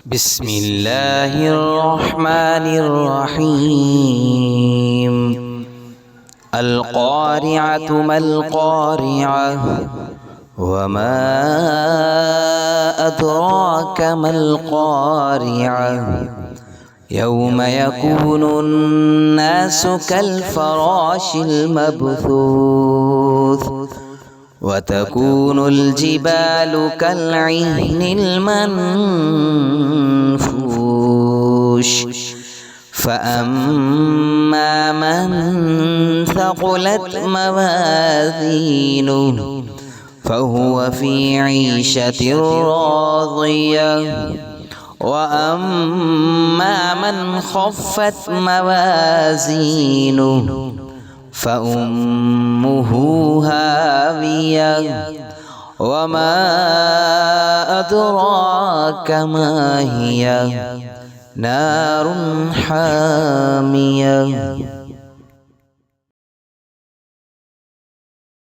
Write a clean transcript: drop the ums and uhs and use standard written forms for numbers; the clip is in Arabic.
بسم الله الرحمن الرحيم. القارعة ما القارعة وما أدراك ما القارعة يوم يكون الناس كالفراش المبثوث وتكون الجبال كالعهن المنفوش فأما من ثقلت موازينه فهو في عيشة راضية وأما من خفت موازينه فأمه هاوية وما أدراك ما هي نار حامية.